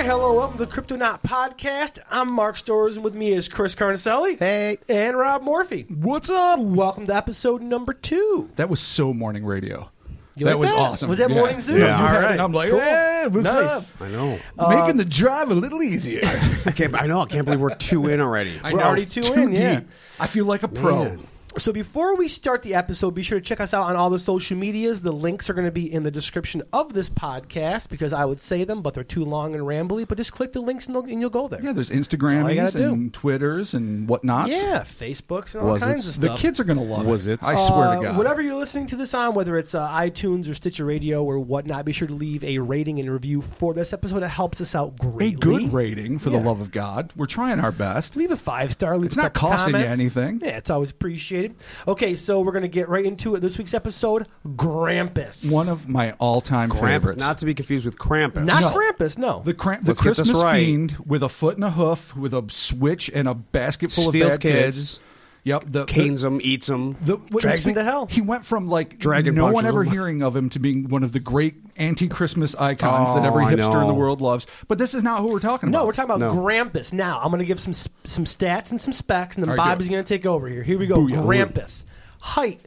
hello, welcome to the Cryptonaut podcast. I'm Mark Storrs, and with me is Chris Carnicelli. Hey. And Rob Morphy. What's up? Welcome to episode number 2. That was so morning radio. You that like was that? awesome. Was that morning zoo? Yeah, you All had right. it. I'm like, Cool. hey, what's Nice. up? I know. Making the drive a little easier. I can't believe we're 2 in already. We're already 2 in, yeah. deep. I feel like a pro. Man. So before we start the episode, be sure to check us out on all the social medias. The links are going to be in the description of this podcast because I would say them, but they're too long and rambly. But just click the links and you'll go there. Yeah, there's all you Instagrams gotta do. and Twitters and whatnots. Yeah, Facebooks and all kinds of The stuff. kids are going to love Was it. it? I swear to God. Whatever you're listening to this on, whether it's iTunes or Stitcher Radio or whatnot, be sure to leave a rating and review for this episode. It helps us out greatly. A good rating, for the Yeah. love of God. We're trying our best. Leave a 5-star. Leave It's a not couple costing you comments. anything. Yeah, it's always appreciated. Okay, so we're going to get right into it. This week's episode, Grampus. One of my all-time Krampus, favorites. not to be confused with Krampus. Not No. Krampus, no. The Let's get this Christmas right. fiend with a foot and a hoof, with a switch and a basket full Steals of bad kids. Yep. Canes them, eats them. What Drags makes him to hell. He went from like Dragon no one punches ever him. hearing of him to being one of the great anti-Christmas icons that every I hipster in the know. world loves. But this is not who we're talking about. No, we're talking about No. Grampus. Now, I'm going to give some stats and some specs, and then All right, Bobby's good. going to take over here. Here we go. Booyah. Grampus. Height,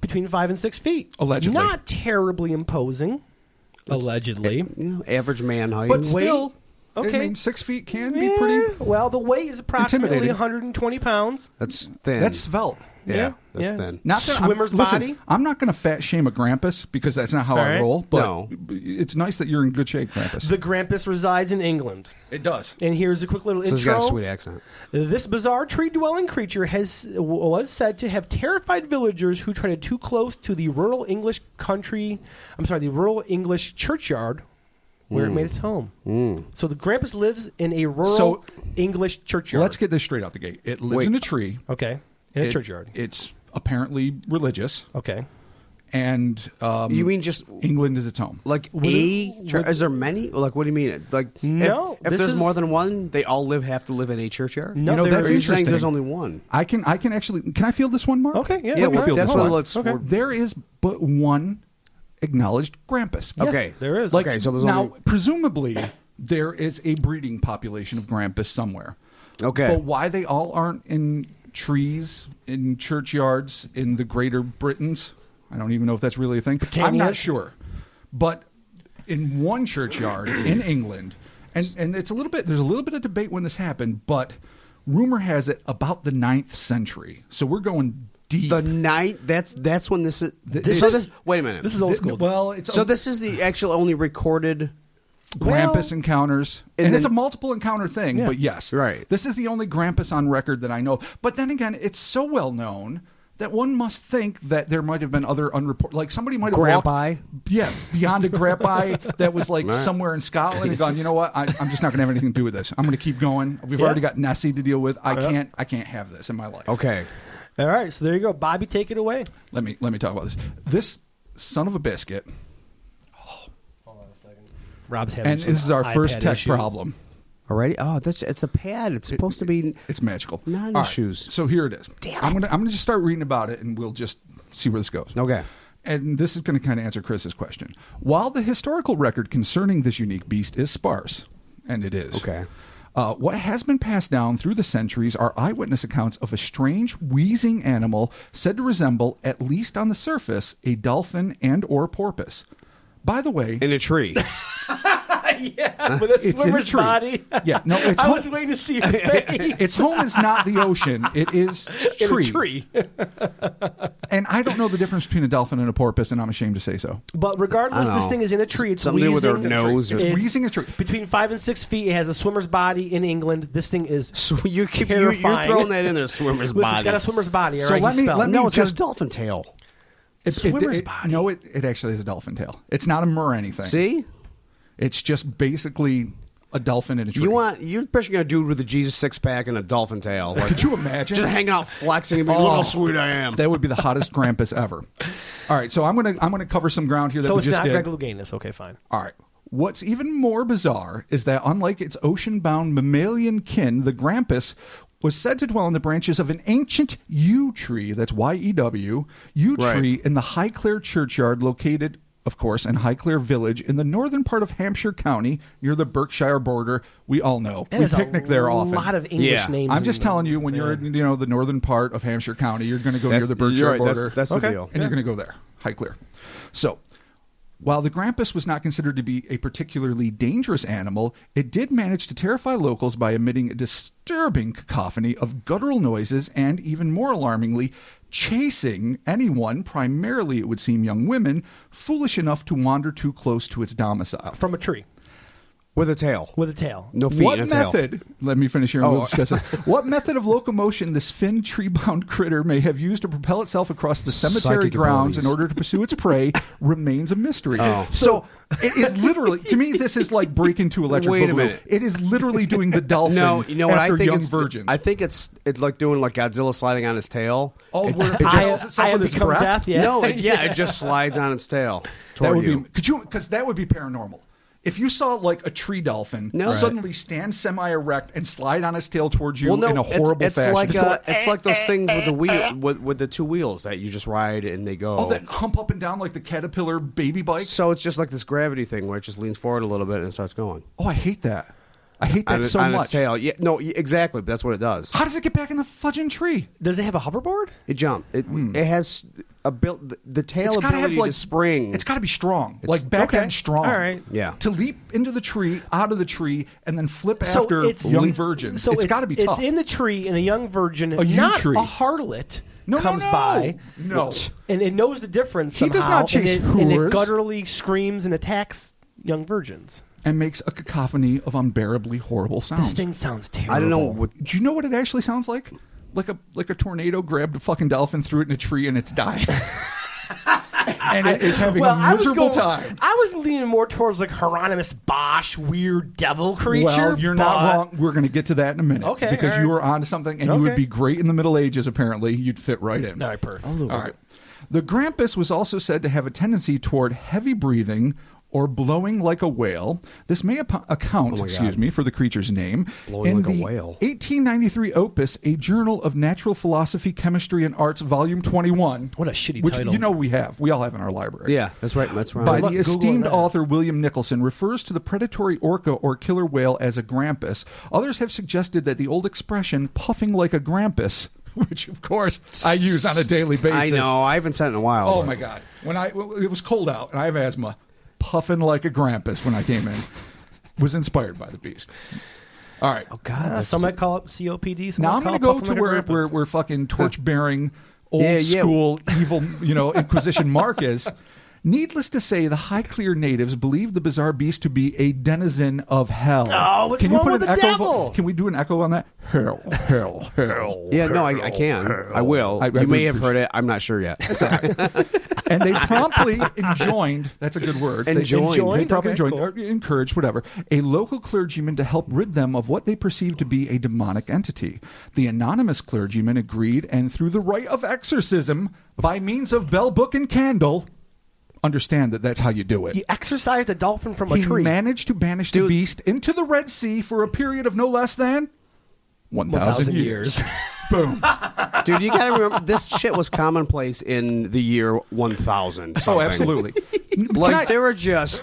between 5 and 6 feet. Allegedly. Not terribly imposing. Allegedly. Average man height. But still, Okay. I mean, 6 feet can be pretty. Well, the weight is approximately Intimidating. 120 pounds. That's thin. That's svelte. yeah, that's yeah. thin. Not that Swimmer's listen, body? I'm not going to fat shame a Grampus because that's not how All I right. roll. But No. it's nice that you're in good shape, Grampus. The Grampus resides in England. It does. And here's a quick little So he's intro. got a sweet accent. This bizarre tree-dwelling creature was said to have terrified villagers who treaded too close to the rural English churchyard where it made its home. So the Grampus lives in a rural English churchyard. Let's get this straight out the gate. It lives in a tree. Okay. In a churchyard. It's apparently religious. Okay. And You mean just England is its home. like is there many? Like, what do you mean? Like, No, if this there's is- more than one, they all have to live in a churchyard? No, You know, there that's Or are you is- saying interesting. there's only one? I can actually. Can I field this one, Mark? Okay, yeah. Yeah, let me well, feel that's this what one. let's. Okay. There is but one acknowledged Grampus. Yes, Okay. there is. Okay, so there's now, only. presumably, there is a breeding population of Grampus somewhere. Okay. But why they all aren't in trees, in churchyards, in the Greater Britons, I don't even know if that's really a thing. I'm not Britannias? sure. But in one churchyard in England, and it's a little bit, there's a little bit of debate when this happened, but rumor has it about the 9th century. So we're going deep. The ninth. That's when this is. This- Wait a minute. This is old school. Well, it's so this is the actual only recorded. Grampus encounters. and And it's a then- multiple encounter thing, but yes. Right. This is the only Grampus on record that I know. But then again, it's so well known that one must think that there might have been other unreported. Like somebody might have Grampi? walked, yeah, beyond a Grampi that was like Right. somewhere in Scotland and gone, you know what? I'm just not going to have anything to do with this. I'm going to keep going. We've already got Nessie to deal with. I can't have this in my life. Okay. All right, so there you go. Bobby, take it away. Let me talk about this. This son of a biscuit. Hold on a second. Rob's having And some this is our first iPad tech issues. problem. Alrighty. Oh, it's a pad. It's supposed to be. It's magical. Not All right, issues. so here it is. Damn I'm gonna just start reading about it, and we'll just see where this goes. Okay. And this is going to kind of answer Chris's question. While the historical record concerning this unique beast is sparse, and it is, Okay. what has been passed down through the centuries are eyewitness accounts of a strange, wheezing animal said to resemble, at least on the surface, a dolphin and/or porpoise. By the way, In a tree. Yeah, with a It's in a swimmer's tree. body. Yeah, no, it's I home- was waiting to see your face. its home is not the ocean; it is In tree. a tree. And I don't know the difference between a dolphin and a porpoise, and I'm ashamed to say so. But regardless, I don't this know. thing is in a tree. It's Something to do with wheezing. their nose or- It's wheezing a tree. Between 5 and 6 feet. It has a swimmer's body in England. This thing is So you're terrifying. throwing that in there, swimmer's Listen, body. it's got a swimmer's body. All So right, let he's me- spelled. let me- No, it's got a just- dolphin tail. Swimmer's body. No, it actually is a dolphin tail. It's not a mer anything. See? It's just basically a dolphin in a tree. You're picturing a dude with a Jesus 6-pack and a dolphin tail. Like, Could you imagine? just hanging out flexing and being, look how sweet I am. That would be the hottest Grampus ever. All right, so I'm gonna cover some ground here that So we it's just not did. Greg Louganis. Okay, fine. All right. What's even more bizarre is that unlike its ocean-bound mammalian kin, the Grampus was said to dwell in the branches of an ancient yew tree, that's Y-E-W, yew Right. tree in the Highclere churchyard located of course, and Highclere Village in the northern part of Hampshire County near the Berkshire border. We all know. We picnic there often. A lot of English names. I'm just telling you, when you're in the northern part of Hampshire County, you're going to go near the Berkshire border. That's the deal. And you're going to go there, Highclere. So, while the Grampus was not considered to be a particularly dangerous animal, it did manage to terrify locals by emitting a disturbing cacophony of guttural noises and, even more alarmingly, chasing anyone, primarily it would seem young women, foolish enough to wander too close to its domicile. From a tree. With a tail. With a tail. No feet and a tail. Let me finish here and we'll discuss it. What method of locomotion this fin tree-bound critter may have used to propel itself across the cemetery Psychic grounds abilities. in order to pursue its prey remains a mystery. Oh. So it is literally, to me, this is like breaking to electric Wait a boogaloo. minute. It is literally doing the dolphin No, you know what after I think young it's virgins. I think it's like doing like Godzilla sliding on his tail. Oh, it, where it I just, propels itself I with have its become breath? deaf, yeah. no, it just slides on its tail That toward would you. be, because that would be paranormal. If you saw like a tree dolphin suddenly stand semi-erect and slide on its tail towards you in a horrible it's fashion. like it's like those things with the wheel with the two wheels that you just ride and they go. Oh, that hump up and down like the caterpillar baby bike? So it's just like this gravity thing where it just leans forward a little bit and it starts going. Oh, I hate that. I hate that so on much. Its tail. Yeah, no, exactly. But that's what it does. How does it get back in the fudging tree? Does it have a hoverboard? It jumps. It has a built the tail It's gotta ability have, like, to spring. It's got to be strong, like back end strong. All right. Yeah. To leap into the tree, out of the tree, and then flip So after it's- young virgins. So it's got to be tough. It's in the tree, and a young virgin, A yew not tree. a harlot, No, comes no. by. No. And it knows the difference. He does somehow, not chase and it whores. gutturally screams and attacks young virgins. And makes a cacophony of unbearably horrible sounds. This thing sounds terrible. I don't know what. Do you know what it actually sounds like? Like a tornado grabbed a fucking dolphin, threw it in a tree, and it's dying. And it is having a miserable time. I was leaning more towards like Hieronymus Bosch, weird devil creature. Well, you're not wrong. We're going to get to that in a minute. Okay, Because all you right. were onto something, and you would Okay. be great in the Middle Ages, apparently. You'd fit right in. All right, perfect. All right. The Grampus was also said to have a tendency toward heavy breathing or blowing like a whale. This may account, for the creature's name. Blowing in like a the whale. 1893 opus, A Journal of Natural Philosophy, Chemistry, and Arts, Volume 21. What a shitty which, title. you know, we all have in our library. Yeah, that's right. That's right. By Good luck the Googling esteemed that. author William Nicholson, refers to the predatory orca or killer whale as a grampus. Others have suggested that the old expression "puffing like a grampus," which of course I use on a daily basis. I know. I haven't said it in a while. Oh but- my god! It was cold out and I have asthma, puffing like a grampus when I came in was inspired by the beast. All right, Oh God. Some might call it COPD. Some now might I'm going to call go it to puffing like a where Grampus. fucking torch bearing old Yeah, yeah. school evil Inquisition Mark is. Needless to say, the Highclere natives believe the bizarre beast to be a denizen of hell. Oh, what's Can you wrong put with an the echo? devil? Can we do an echo on that? Hell, hell, hell. Yeah, no, I can. I will. I You may have appreciate- heard it. I'm not sure yet. And they promptly enjoined, that's a good word. Enjoined. They promptly Okay, enjoined, cool. or encouraged, whatever, a local clergyman to help rid them of what they perceived to be a demonic entity. The anonymous clergyman agreed, and through the rite of exorcism, by means of bell, book, and candle, understand that that's how you do it. He exorcised a dolphin from a He tree. managed to banish the beast into the Red Sea for a period of no less than 1,000 years. Boom. Dude, you gotta remember, this shit was commonplace in the year 1000. Oh, something. absolutely. Like, there were just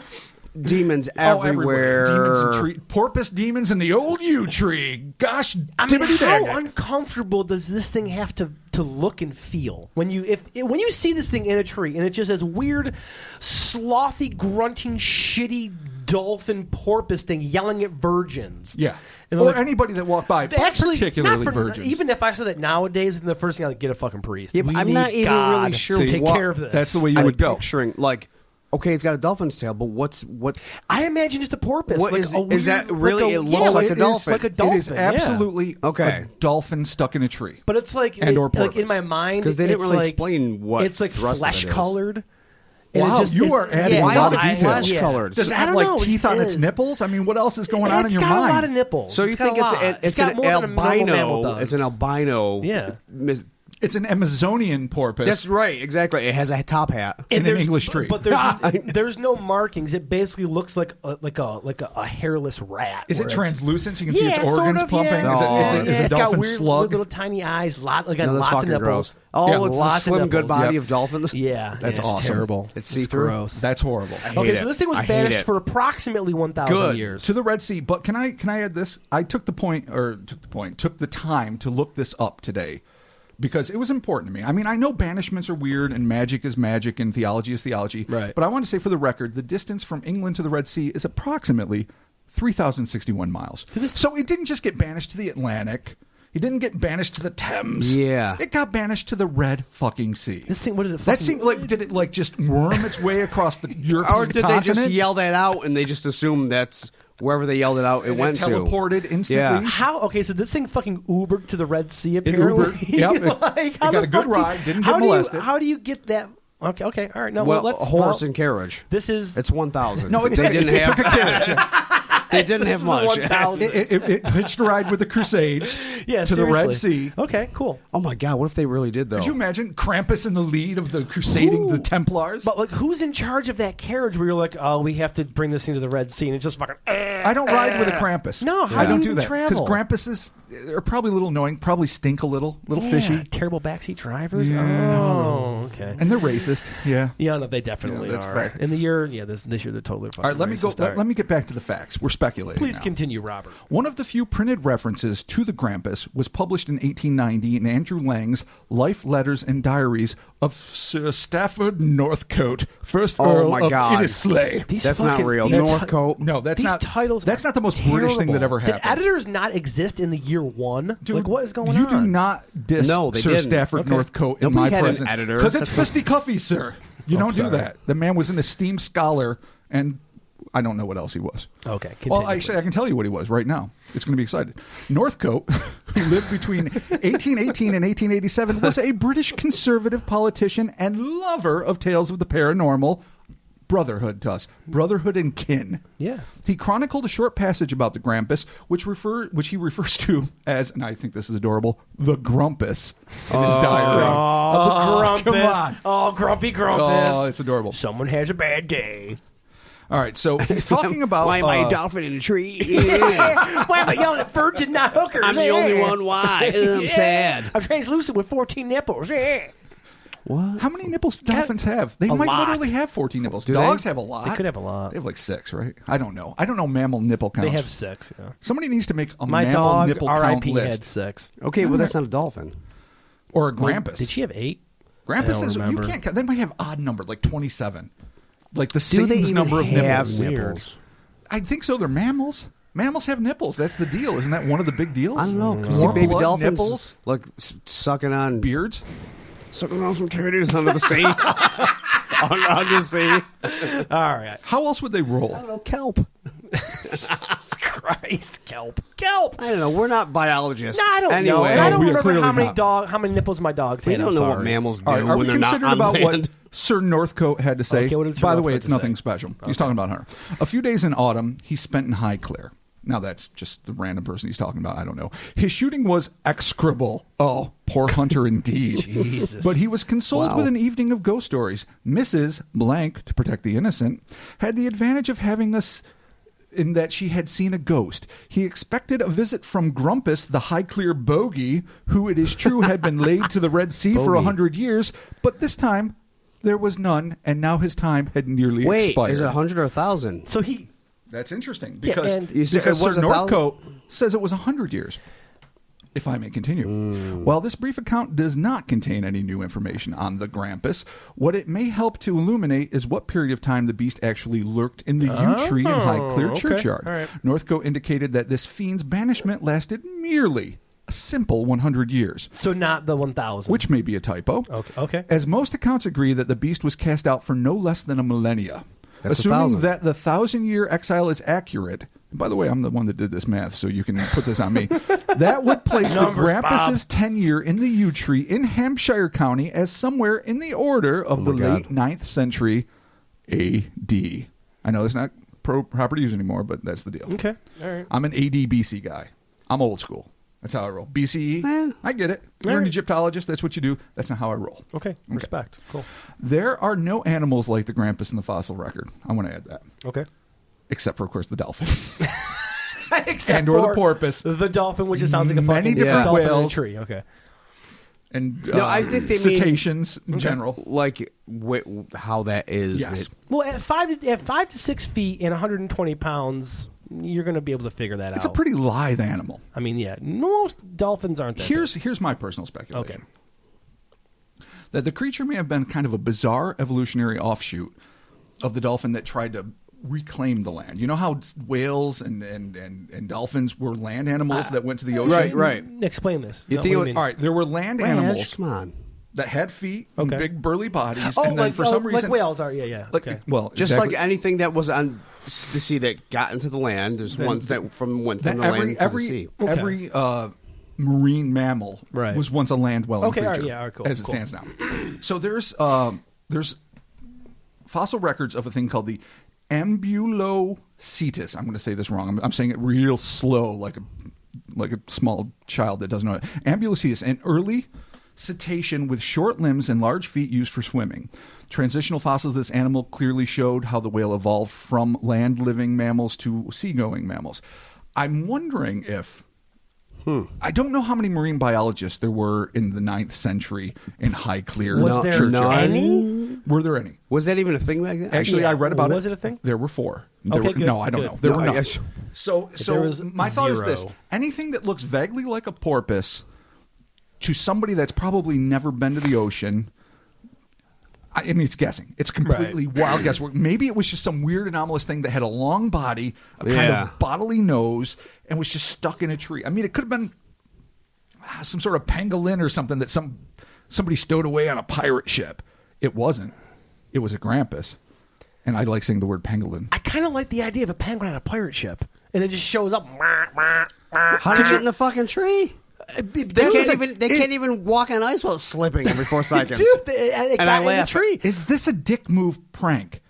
demons everywhere. Demons and tree, porpoise demons in the old yew tree. Gosh, I mean, tibbity how dang it. uncomfortable does this thing have to look and feel when you when you see this thing in a tree and it just has weird, slothy, grunting, shitty dolphin porpoise thing yelling at virgins? Yeah. And Or like- anybody that walked by, but Actually, particularly not for, virgins. even if I said that nowadays, then the first thing I'd get a fucking priest. Yeah, but We I'm need not even God really sure to take what- care of this. That's the way you I'm would go. picturing, like, okay, it's got a dolphin's tail, but what? I imagine just a porpoise. What like is- a is that really- it looks like a It is dolphin. Like a dolphin. It is absolutely Okay. a dolphin stuck in a tree. But it's like, And or like in porpoise. my mind, Because they didn't it's really like- explain what it's like the rest of it is. flesh colored. Wow, you are adding Why a lot is of it detail. flesh colored? Does it I have don't like know, teeth it on its is. nipples? I mean, what else is going on in your It's got mind? a lot of nipples. So you It's got think a lot. it's got an more than a normal mammal albino? does. It's an albino. Yeah. It's an Amazonian porpoise. That's right, exactly. It has a top hat. in an English tree. But there's no markings. It basically looks like a hairless rat. Is it where translucent so you can see its sort organs of, pumping? Yeah. Is Yeah, a it's got dolphin weird slug? little tiny eyes. No, that's lots of fucking nipples. gross. Oh, Yeah, it's lots the of slim, good nipples. body Yep. of dolphins. Yeah, That's it's awesome. terrible. It's see-through. gross. That's horrible. Okay, so this thing was I hate banished it. for approximately 1,000 Good. years. To the Red Sea, but can I add this? I took the time to look this up today because it was important to me. I mean, I know banishments are weird and magic is magic and theology is theology, Right. But I want to say for the record, the distance from England to the Red Sea is approximately 3,061 miles. So it didn't just get banished to the Atlantic. It didn't get banished to the Thames. Yeah. It got banished to the Red fucking Sea. This thing, what did it? That seemed like, did it like just worm its way across the European Or did continent? they just yell that out and they just assume that's wherever they yelled it out, it And went to? teleported instantly? Yeah. How? Okay, so this thing fucking Ubered to the Red Sea. It Apparently, Ubered. Yep. Like, It how got the a good fuck do- ride, didn't how get do you- molested. How do you get that? Okay, all right. No, Well, let's a horse well, and carriage. This is It's 1,000. No, they didn't it have. took a carriage. Yeah. They didn't this have is much. 1,000. It hitched a ride with the Crusades Yeah, to the Red seriously. Sea. Okay, cool. Oh my God! What if they really did though? Could you imagine Krampus in the lead of the crusading the Templars? But like, who's in charge of that carriage? Where you're like, oh, we have to bring this thing to the Red Sea, and it's just fucking. I don't ride with a Krampus. No, how I do don't you do even that travel? Krampuses are probably a little annoying, probably stink a little fishy, Terrible backseat drivers. Yeah. Oh, okay. and they're racist. Yeah. Yeah, no, they definitely Yeah, that's are. fair. In the year, this year they're totally fucking. All right, let me go. racist. All right. Let me get back to the facts. We're speculating. Please now. continue, Robert. One of the few printed references to the Grampus was published in 1890 in Andrew Lang's Life, Letters, and Diaries of Sir Stafford Northcote, first Oh, Earl my of God. Innislay. These That's not fucking- real. these Northcote. No, that's These not. titles. That's are not the most British thing that terrible. ever happened. Did editors not exist in the year one? Dude, like, what is going you on? do not diss No, they Sir didn't. Stafford Okay. Northcote in Nobody my had an presence. editor. Because it's That's fisticuffy, sir. You don't sorry. do that. The man was an esteemed scholar, and I don't know what else he was. Okay. Well, Continue, actually, I please. can tell you what he was right now. It's going to be excited. Northcote, who lived between 1818 and 1887, was a British conservative politician and lover of tales of the paranormal. Brotherhood to us. Brotherhood and kin. Yeah. He chronicled a short passage about the Grampus, which he refers to as, and I think this is adorable, the Grumpus in his diary. Oh, the Grumpus. come on. Oh, grumpy Grumpus. Oh, it's adorable. Someone has a bad day. All right, so he's talking about... Why am I a dolphin in a tree? Why am I yelling at birds and not hookers? I'm the only one. Why? I'm sad. I'm translucent with 14 nipples. What? How many nipples do dolphins have? They A might lot. literally have 14 nipples. Do Dogs they? have a lot. They could have a lot. They have like 6, right? I don't know. I don't know mammal nipple counts. They have 6. Yeah. Somebody needs to make a My mammal dog, nipple count R.I.P. list. had 6. Okay, well that's not a dolphin. Or a Grampus. Did she have 8? I Grampus don't is... remember. You can't count. They might have odd number, like 27. Like the Do they Satan's even number of have nipples. nipples? I think so. They're mammals. Mammals have nipples. That's the deal. Isn't that one of the big deals? I don't know. Warm See baby blood dolphins nipples, like sucking on beards. sucking on some titties under the sea. under the sea. All right. How else would they roll? I don't know, kelp. Christ, kelp. Kelp. I don't know. We're not biologists. No, I don't anyway, know. And I don't we are remember clearly not. how many nipples my dogs we had. don't I'm know what sorry. mammals do All right, are we when they're not considered on about land. what Sir Northcote had to say? Okay, what did Sir By the way, Northcote it's say? nothing special. He's talking about her. A few days in autumn, he spent in Highclere. Now, that's just the random person he's talking about. I don't know. His shooting was execrable. Oh, poor hunter indeed. Jesus. But he was consoled Wow. with an evening of ghost stories. Mrs. Blank, to protect the innocent, had the advantage of having us in that she had seen a ghost. He expected a visit from Grumpus, the Highclere bogey, who it is true had been laid to the Red Sea for Bogey. 100 years, but this time there was none, and now his time had nearly Wait, expired. is it 100 or 1,000? So he. That's interesting Yeah, because, and- You said because it was Sir 1,000? Northcote says it was 100 years. If I may continue. While this brief account does not contain any new information on the Grampus, what it may help to illuminate is what period of time the beast actually lurked in the yew tree in Highclere okay. churchyard. All right. Northcote indicated that this fiend's banishment lasted merely a simple 100 years, So not the 1,000. which may be a typo. Okay. As most accounts agree that the beast was cast out for no less than a millennia. That's Assuming 1,000. that the 1,000-year exile is accurate, and by the way, I'm the one that did this math, so you can put this on me. That would place Numbers, the Grampus's tenure in the yew tree in Hampshire County as somewhere in the order of the my late 9th century A.D. I know that's not proper use anymore, but that's the deal. Okay. All right. I'm an AD BC guy. I'm old school. That's how I roll. BCE, I get it. All You're an right. Egyptologist. That's what you do. That's not how I roll. Okay. Respect. Cool. There are no animals like the Grampus in the fossil record. I want to add that. Okay. Except for, of course, the dolphin. Except or for the porpoise. the dolphin, which just sounds like a Many fucking different dolphin in a whales. tree. Okay. And No, I think they mean- cetaceans in general. Like how that is. Yes. Well, at 5 to 6 feet and 120 pounds, you're going to be able to figure that out. It's a pretty lithe animal. I mean, yeah, most dolphins aren't that. Here's my personal speculation. Okay. That the creature may have been kind of a bizarre evolutionary offshoot of the dolphin that tried to reclaim the land. You know how whales and dolphins were land animals that went to the ocean? Right. Explain this. You No, think what it do you All mean? right, there were land Wedge, animals come on. that had feet Okay. and big burly bodies, Oh, and then like, for some reason, like whales are. Yeah. like Okay. well, Just exactly. like anything that was on the sea that got into the land, there's ones that went from the That land to the sea. every marine mammal Right. was once a land-dwelling Okay, all right, creature, yeah, all right, cool, as it cool. stands now. So there's fossil records of a thing called the ambulocetus. I'm going to say this wrong. I'm saying it real slow, like a small child that doesn't know it. Ambulocetus, an early cetacean with short limbs and large feet used for swimming. Transitional fossils of this animal clearly showed how the whale evolved from land-living mammals to sea-going mammals. I'm wondering if... I don't know how many marine biologists there were in the 9th century in Highclere. Was there Churchyard. any? Were there any? Was that even a thing back then? Actually, Yeah. I read about it. Was it a thing? There were 4. Okay, good, No, I don't good. know. There No, were I not. guess- So there was my thought is this. zero. Anything that looks vaguely like a porpoise to somebody that's probably never been to the ocean, I mean, it's guessing. It's completely wild guesswork. Maybe it was just some weird anomalous thing that had a long body, a kind of bodily nose, and was just stuck in a tree. I mean, it could have been some sort of pangolin or something that somebody stowed away on a pirate ship. It wasn't. It was a Grampus. And I like saying the word pangolin. I kind of like the idea of a penguin on a pirate ship, and it just shows up. How did you get in the fucking tree? They Dude, can't even walk on ice without slipping every 4 seconds. it And got I in the laugh. tree. Is this a dick move prank?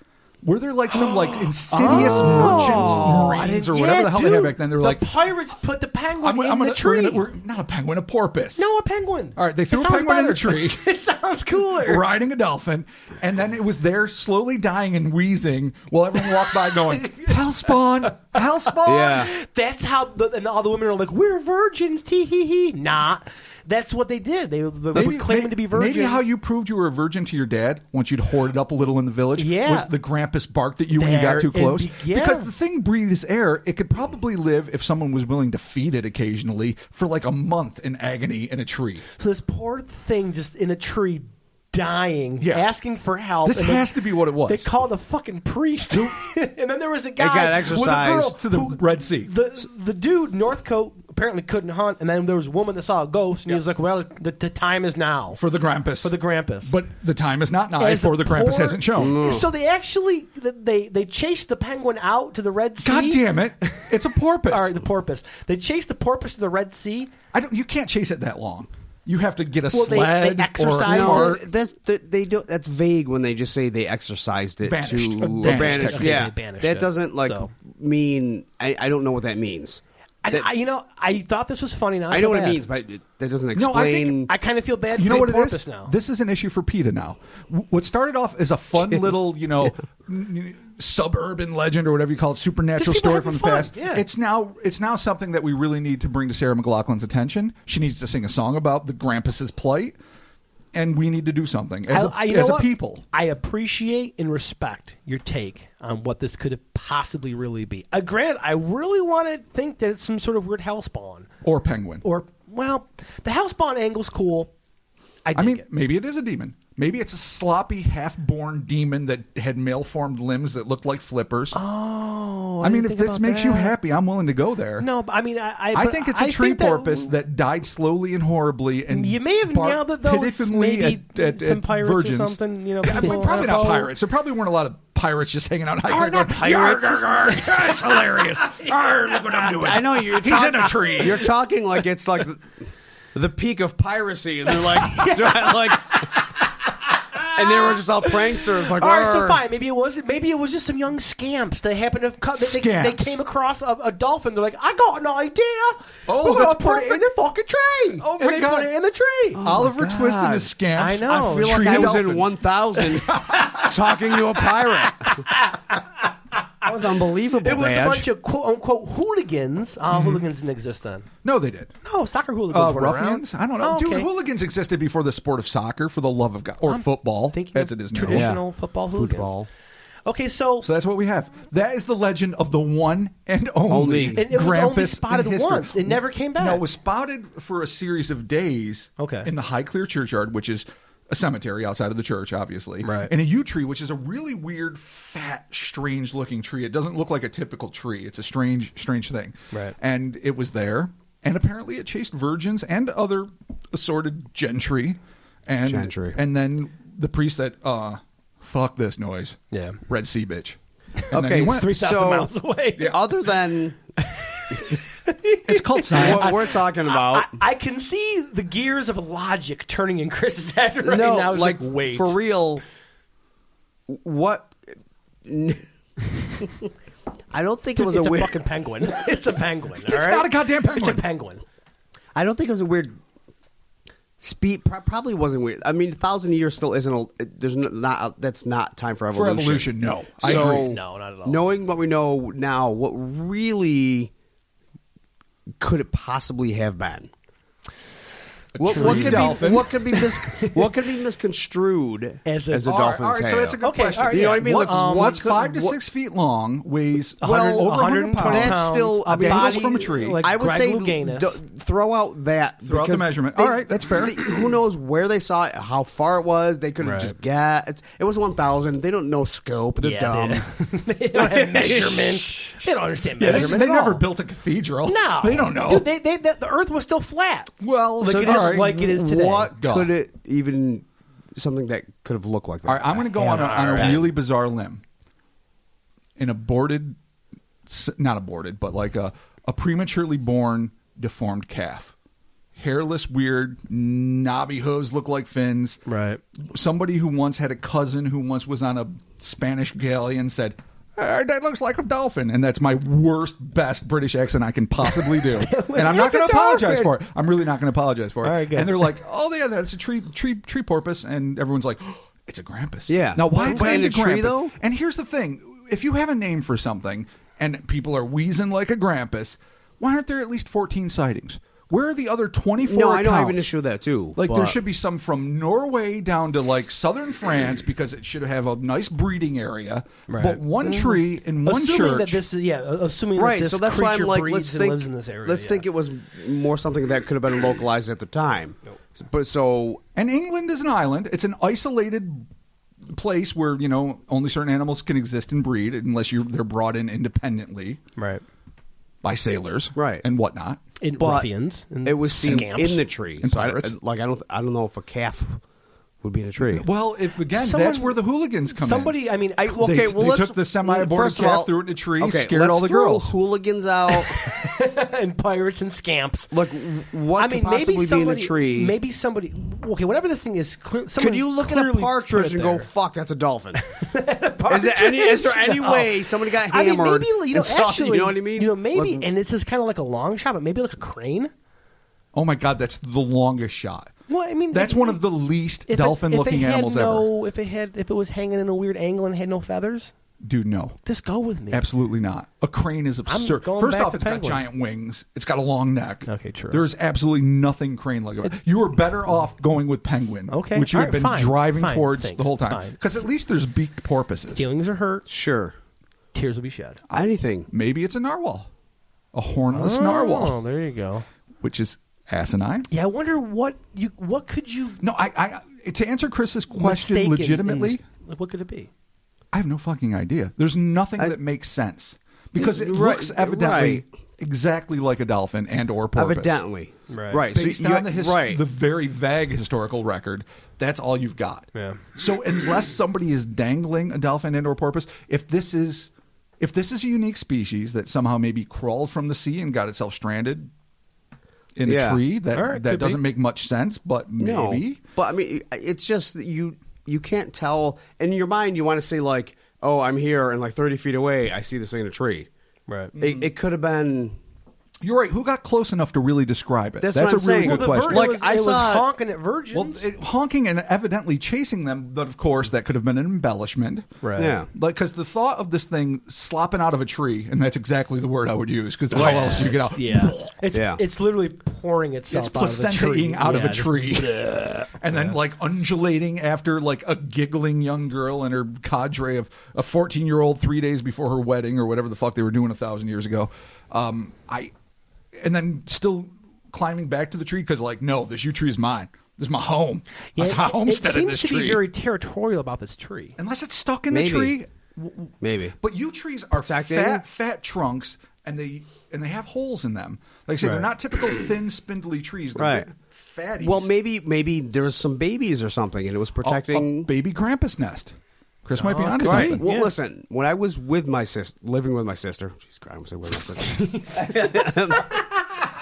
Were there like some like insidious merchants, marines, or whatever the hell they had back then? They were the like, pirates put the penguin in gonna, the tree. we're not a penguin, a porpoise. No, a penguin. All right, they threw It a sounds penguin in the better. tree. It sounds cooler. Riding a dolphin, and then it was there slowly dying and wheezing while everyone walked by going, Hellspawn, Hellspawn. Yeah. That's how, and all the women are like, we're virgins, tee hee hee. Nah, that's what they did. They were claiming to be virgins. Maybe how you proved you were a virgin to your dad once you'd hoarded up a little in the village was the Grampus barked at you when you got too close. Because the thing breathes air. It could probably live, if someone was willing to feed it occasionally, for like a month in agony in a tree. So this poor thing just in a tree dying, Yeah. asking for help. This and has to be what it was. They called a fucking priest. And then there was a guy got with a girl exorcised to the who- Red Sea. The dude, Northcote, apparently couldn't hunt, and then there was a woman that saw a ghost, and he was like, well, the time is now. For the Grampus. For the Grampus. But the time is not now, As for the Grampus poor- hasn't shown. So they actually, they chased the penguin out to the Red Sea. God damn it. It's a porpoise. All right, the porpoise. They chased the porpoise to the Red Sea. You can't chase it that long. You have to get a Well, they sled exercised or it. That's vague when they just say they exercised it Banished. to Banished, banished. technically. Yeah, They banished that it, doesn't so. mean. I don't know what that means. And I thought this was funny. Now I know what it bad. means, but that doesn't No, I think- explain. I kind of feel bad You for know the what it porpoise is? now. This is an issue for PETA now. What started off as a fun little, suburban legend or whatever you call it, supernatural Just people story from the having past. fun, yeah. It's now something that we really need to bring to Sarah McLachlan's attention. She needs to sing a song about the Grampus's plight, and we need to do something as you know a what? people. I appreciate and respect your take on what this could have possibly really be. Grant, I really want to think that it's some sort of weird hellspawn. Or penguin. Or, well, the hellspawn angle's cool. I mean, it. maybe it is a demon. Maybe it's a sloppy, half-born demon that had male-formed limbs that looked like flippers. Oh, I mean, if didn't think this about makes you that. happy, I'm willing to go there. No, but I mean, I think it's a tree porpoise that died slowly and horribly, and You may have nailed it, though. It's pitifully maybe at some pirates virgins. or something. I mean, people probably on a not boat. pirates. There probably weren't a lot of pirates just hanging out hiking. Are there going, pirates? "Yarr, yarr, yarr." It's hilarious. Arr, look what I'm doing. I know you're. He's in a tree. You're talking like it's like the peak of piracy, and they're like, And they were just all pranksters. Like, all right, so "Arr." fine. Maybe it was just some young scamps. They happened to they came across a dolphin. They're like, I got an idea. Oh, we're that's gonna put it in the fucking tree. Oh, and my they God. put it in the tree. Oliver Twist and his scamps. I know. I feel like Tree I was dolphin. in 1000 talking to a pirate. That was unbelievable. It was Badge. a bunch of quote-unquote hooligans. Hooligans didn't exist then. No, they did. No, soccer hooligans weren't Ruffians? around. I don't know. Oh, Dude, okay. hooligans existed before the sport of soccer, for the love of God. Or football, Thinking as of it is now. traditional football hooligans. Football. Okay, so So that's what we have. That is the legend of the one and only And it was Grampus only spotted in history. once. It never came back. No, it was spotted for a series of days in the Highclere churchyard, which is a cemetery outside of the church, obviously. Right. And a yew tree, which is a really weird, fat, strange-looking tree. It doesn't look like a typical tree. It's a strange thing. Right. And it was there, and apparently it chased virgins and other assorted gentry. And then the priest said, fuck this noise. Yeah. Red Sea bitch. And then Okay, he went. 3,000 miles away. Yeah. Other than It's called science. what we're talking about, I can see the gears of logic turning in Chris's head right no, now. It's like wait. for real. What? I don't think it was it's a a weird. fucking penguin. It's a penguin. It's not a goddamn penguin. It's a penguin. I don't think it was a weird. Speed probably wasn't weird. I mean, 1,000 years still isn't. There's not. That's not time for evolution. For evolution, no. I So agree. No, not at all. Knowing what we know now, what really could it possibly have been? What could be misconstrued as a dolphin's all right, tail? so that's a good question. all right, You know what I mean? What's What 5 to what- 6 feet long, weighs Well, over 100 pounds. That's still- I mean, dangles from a tree. Like I would Greg say Louganis. throw out that. Throw out the because measurement. All right, that's fair. Who knows where they saw it, how far it was? They couldn't Right. just get. It was 1,000. They don't know scope. They're dumb. They don't have measurements. They don't understand Yeah, measurement. they at never all. built a cathedral. No, They don't know. Dude, the Earth was still flat. Well, Like so, it is- all right. like it is today. What Duh. could it even? Something that could have looked like that. All right, I'm going to go on a really bizarre limb. An aborted, not aborted, but like a prematurely born deformed calf. Hairless, weird, knobby hooves look like fins. Right. Somebody who once had a cousin who once was on a Spanish galleon said, that looks like a dolphin. And that's my worst, best British accent I can possibly do. And I'm not going to apologize for it. I'm really not going to apologize for it. All right, good. And they're like, oh, yeah, that's a tree porpoise. And everyone's like, oh, it's a Grampus. Yeah. Now, why But it's named in a a tree, Grampus? though? And here's the thing. If you have a name for something and people are wheezing like a Grampus, why aren't there at least 14 sightings? Where are the other 24 No, I know I have accounts? an issue with that too. Like but there should be some from Norway down to like southern France because it should have a nice breeding area. Right. But one tree in one Assuming church. that this is assuming right. that this So that's why I'm creature like, breeds let's and think. lives in this area. Let's think it was more something that could have been localized at the time. But so and England is an island. It's an isolated place where only certain animals can exist and breed unless they're brought in independently right. by sailors, Right. and whatnot. In But ruffians. And it was seen scamps. in the tree. And So I pirates. don't know if a calf would be in a tree. Well, that's Someone- where the hooligans come in. Somebody, I mean, They took the semi-aborted first of all- calf, threw it in a tree, okay, scared let's all the throw girls. hooligans out. and pirates and scamps. Look, what I mean, could possibly maybe somebody, be in a tree? Maybe somebody. Okay, whatever this thing is. Could you look at a partridge and go, "Fuck, that's a dolphin"? Is there any No. way somebody got I mean, hammered? maybe and saw it, actually, you know what I mean? Maybe, Like, and this is kind of like a long shot, but maybe like a crane. Oh my God, that's the longest shot. Well, I mean, That's one of the least dolphin-looking animals ever. If it was hanging in a weird angle and had no feathers, Dude, no. just go with me. Absolutely not. A crane is absurd. going First back off, to it's got penguin. giant wings. It's got a long neck. Okay, true. There is absolutely nothing crane-like about it. You are better off going with penguin, Okay, which you all have right, been fine, driving fine, towards thanks, the whole time. fine. Because at least there's beaked porpoises. Feelings are hurt. sure, Tears will be shed. anything. Maybe it's a narwhal. A hornless Oh, narwhal, there you go. which is asinine. Yeah, I wonder what could you No, I to answer Chris's question mistake in legitimately, this- like, what could it be? I have no fucking idea. There's nothing that makes sense because it Right, looks evidently right. exactly like a dolphin and or porpoise. Evidently, Right. Based so on the very vague historical record, that's all you've got. Yeah. So unless somebody is dangling a dolphin and or porpoise, if this is a unique species that somehow maybe crawled from the sea and got itself stranded in a Yeah. tree, All right, that could doesn't be. make much sense, but maybe. No, but I mean, it's just that you. you can't tell. In your mind, you want to say like, oh, I'm here, and like 30 feet away, I see this thing in a tree. Right. It could have been. You're right. Who got close enough to really describe it? That's what I'm a really saying. good Well, question. Like, I it was saw honking at virgins. Well, honking and evidently chasing them, but of course, that could have been an embellishment. Right. Yeah. Like, because the thought of this thing slopping out of a tree, and that's exactly the word I would use, because how else do you get out? Yeah. Yeah. It's literally pouring itself It's out of a tree. placentaing out of a just- tree. And then, like, undulating after, like, a giggling young girl and her cadre of a 14-year-old 3 days before her wedding or whatever the fuck they were doing 1,000 years ago. And then still climbing back to the tree because, like, no, this yew tree is mine. This is my home. Yeah, I homesteaded it this seems to tree. be very territorial about this tree. Unless it's stuck in Maybe. the tree. Maybe. But yew trees are Protecting? fat trunks, and they have holes in them. Like I say, they're not typical thin, spindly trees. They're Right. fatties. Well, maybe there was some babies or something, and it was protecting. a baby Grampus nest. Chris might be Oh, onto right. something. Well, listen. When I was with my sister, living with my sister. Jesus Christ, I almost said with my sister.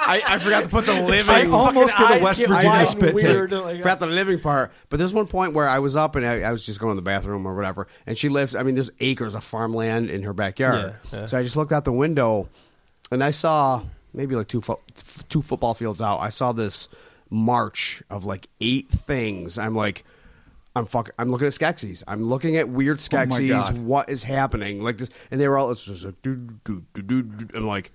I forgot to put the living. I almost did a eyes West get Virginia wide and spit take. weird, like, Forgot the living part. But there's one point where I was up and I was just going to the bathroom or whatever, and she lives. I mean, there's acres of farmland in her backyard. Yeah. So I just looked out the window, and I saw maybe like two football fields out. I saw this march of like 8 things. I'm like. I'm looking at Skeksis. I'm looking at weird Skeksis. God. What is happening? Like this, and they were all. It's just a and like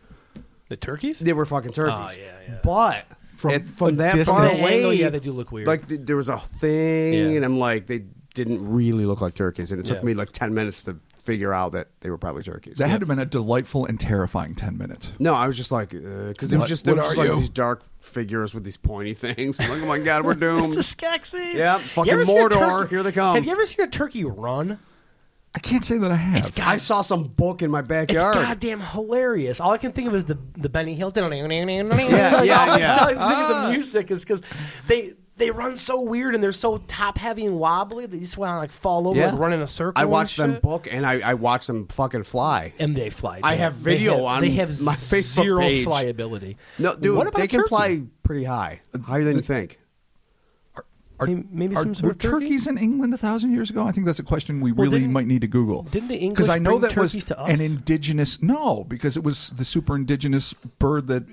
The turkeys? they were fucking turkeys. Oh, yeah. But from a that distance. far From the away, angle, yeah, they do look weird. Like there was a thing, Yeah. and I'm like, they didn't really look like turkeys, and it took Yeah. me like 10 minutes to figure out that they were probably turkeys. That had to have been a delightful and terrifying 10 minutes. No, I was just like, because it was just, What there was just are like you? these dark figures with these pointy things. I'm like, oh my god, we're doomed. the Skeksis. Yeah, You fucking ever seen a Mordor, turkey- here they come. Have you ever seen a turkey run? I can't say that I have. I saw some book in my It's backyard. goddamn hilarious. All I can think of is the Benny Hill. yeah. All I can think of the music is because they run so weird and they're so top heavy and wobbly. They just want to like fall over and run in a circle. I and watched them shit. book, and I watched them fucking fly. And they fly. I have video on They have my Facebook zero page. flyability. No, dude, What about they can turkey? fly pretty high, higher than you think. Maybe Are, some sort were of turkey? turkeys in England 1,000 years ago? I think that's a question we really didn't- might need to Google. didn't the English Because I know bring that was turkeys to us? an indigenous. No, because it was the super indigenous bird that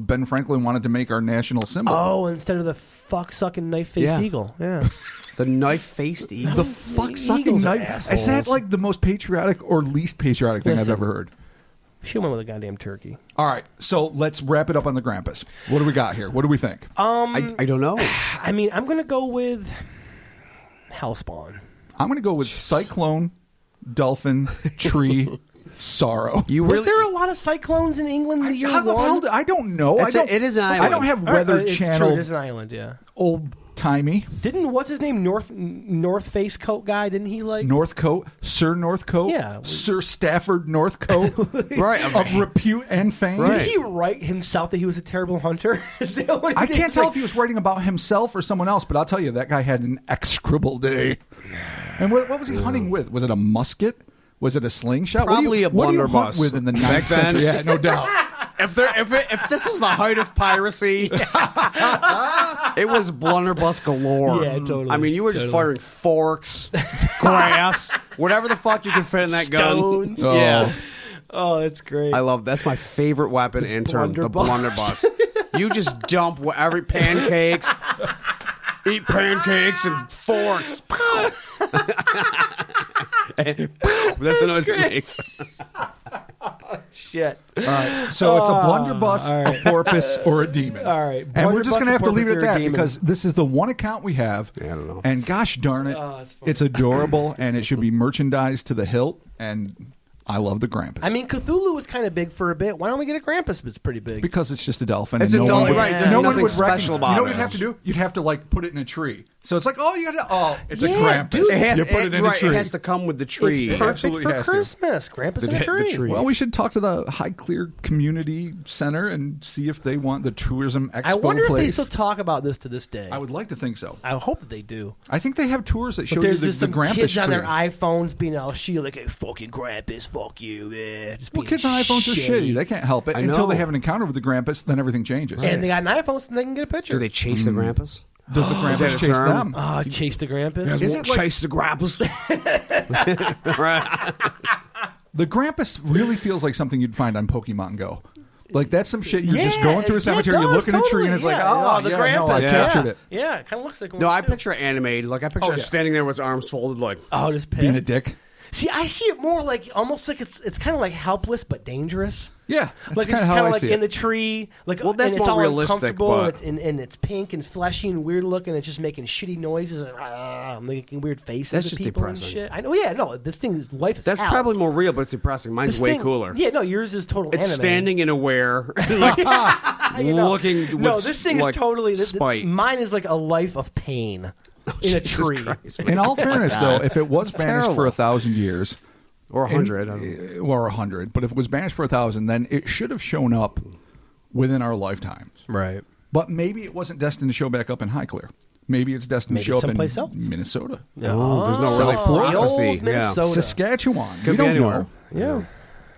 Ben Franklin wanted to make our national symbol. Oh, instead of the fuck-sucking knife-faced Yeah. eagle. Yeah. The knife-faced eagle. The fuck sucking Eagles are knife. Is that assholes. like the most patriotic or least patriotic thing I've Listen. ever heard? She went with a goddamn turkey. All right, so let's wrap it up on the Grampus. What do we got here? What do we think? I don't know. I mean, I'm going to go with Hellspawn. I'm going to go with cyclone, dolphin, tree, sorrow. You Was really? there a lot of cyclones in England in the year How the one? hell I don't know. It is an island. I don't have All right, Weather it's Channel True, it is an island, yeah. old timey. Didn't what's his name North Face coat guy? Didn't he like? Northcote, Sir Northcote, Yeah. Sir Stafford Northcote, Right. of repute and fame. Right. Did he write himself that he was a terrible hunter? Is that what he I did? can't It's tell like- if he was writing about himself or someone else, but I'll tell you, that guy had an execrable day. And what was he hunting with? Was it a musket? Was it a slingshot? Probably a what do you hunt blunderbuss. with in the Back 9th then. century? Yeah, no doubt. If this was the height of piracy, it was blunderbuss galore. Yeah, totally. I mean, you were just firing forks, grass, whatever the fuck you could fit in that gun. Stones. Oh. Yeah, Oh, that's great. that's my favorite weapon in term, the blunderbuss. blunderbuss. You just dump whatever pancakes, eat pancakes and forks. That's the noise it makes. Shit. All right, so it's a blunderbuss, all right. a porpoise, or a demon. All right. And we're just going to have to leave it at Blunderbuss, a that porpoise, or a because this is the one account we have. Yeah, I don't know. And gosh darn it, it's funny. it's adorable and it should be merchandised to the hilt. And I love the Grampus. I mean, Cthulhu was kind of big for a bit. Why don't we get a Grampus? It's pretty big. because it's just a dolphin. It's and a no one dolphin, would- right? There's no one nothing would special about You know what it. you'd have to do? You'd have to like put it in a tree. So it's like, oh, you got to. Oh, it's a Yeah, Grampus. dude. You put it in a tree. It has to come with the tree. It's perfect absolutely for has to. Christmas. Grampus in a The tree. tree. Well, we should talk to the High Clear Community Center and see if they want the tourism expo I wonder if they place. still talk about this to this day. I would like to think so. I hope that they do. I think they have tours that show But you there's the just some Grampus kids tree. on their iPhones being all shitty, like, hey, fucking Grampus, fuck you. Just Well, being kids on iPhones are shitty. They can't help it I until know. they have an encounter with the Grampus. Then everything changes. And they got an iPhone so they can get a picture. Do they chase the Grampus? Does the Is that Grampus a chase term? them? Chase the Grampus. Is it chase the Grampus? Right. The Grampus really feels like something you'd find on Pokemon Go. Like, that's some shit. You're just going through a cemetery, you look in a tree, and it's like, the Grampus. I captured it. Yeah, it kind of looks like one. No, I picture it animated. Like I picture it standing there with his arms folded, like just pissed. Being a dick. See, I see it more like almost like it's kind of like helpless but dangerous. Yeah, that's Like kind it's of how kind I of like see in it. the tree, like Well, that's and it's more all realistic, uncomfortable, but- and it's pink and fleshy and weird looking. It's just making shitty noises, and making weird faces. That's at just people depressing. And shit. I know. Yeah, no, this thing is life is. that's hell. probably more real, but it's depressing. Mine's This way thing- cooler. Yeah, no, yours is total. It's anime. standing in a ware, like, You know. looking. With, No, this thing like, is totally. spite. Mine is like a life of pain in a Jesus tree. Christ. In all fairness, though, if it was It's banished for terrible. 1,000 years, or 100. I don't know. or 100, but if it was banished for 1,000, then it should have shown up within our lifetimes. Right. But maybe it wasn't destined to show back up in Highclere. Maybe it's destined Maybe to show up in someplace else. Minnesota, Oh, there's no really the prophecy. old Yeah. Minnesota. Saskatchewan. Could We be don't anywhere. know. Yeah.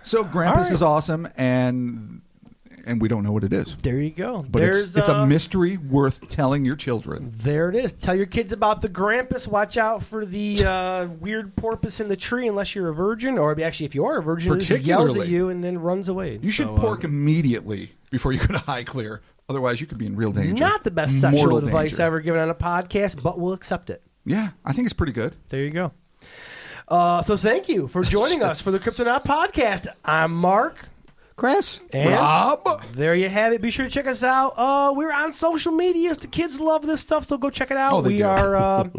So Grampus All right. is awesome, and we don't know what it is. There you go. But There's it's a mystery worth telling your children. There it is. Tell your kids about the Grampus. Watch out for the weird porpoise in the tree, unless you're a virgin, or actually, if you are a virgin, it just yells at Particularly. you and then runs away. You should pork immediately before you go to Highclere. Otherwise, you could be in real danger. Not the best sexual Mortal advice danger. ever given on a podcast, but we'll accept it. Yeah, I think it's pretty good. There you go. So thank you for joining us for the Cryptonaut podcast. I'm Mark. Chris? And Rob. there you have it. Be sure to check us out. We're on social medias. The kids love this stuff, so go check it out. Oh, they we do. are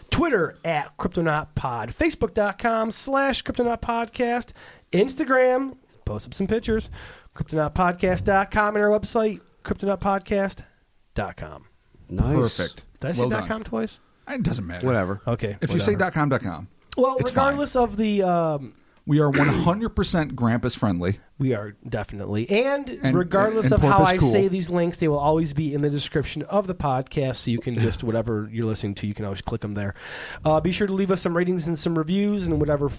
Twitter at Cryptonautpod, Facebook.com/Cryptonautpodcast, Instagram, post up some pictures, CryptonautPodcast.com, and our website, CryptonautPodcast.com. Nice. Perfect. Did I say Well done. .com twice? It doesn't matter. Whatever. Okay. If you say .com. Well, it's regardless of the... We are 100% Grampus friendly. we are definitely. And And- regardless and of how Porpoise I cool. say these links, they will always be in the description of the podcast, so you can just, whatever you're listening to, you can always click them there. Be sure to leave us some ratings and some reviews and whatever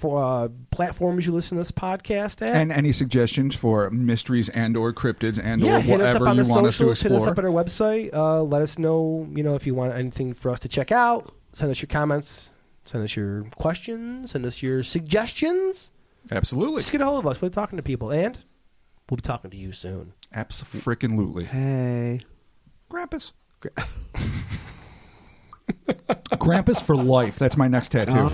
platforms you listen to this podcast at. And any suggestions for mysteries and or cryptids and or hit us up whatever on you the want us to socials, hit us explore. up at our website. Let us know, if you want anything for us to check out. Send us your comments. Send us your questions. Send us your suggestions. Absolutely. Just get a hold of us. We're talking to people. And we'll be talking to you soon. Abso-freaking-lutely. Hey. Grampus. Grampus for life. That's my next tattoo.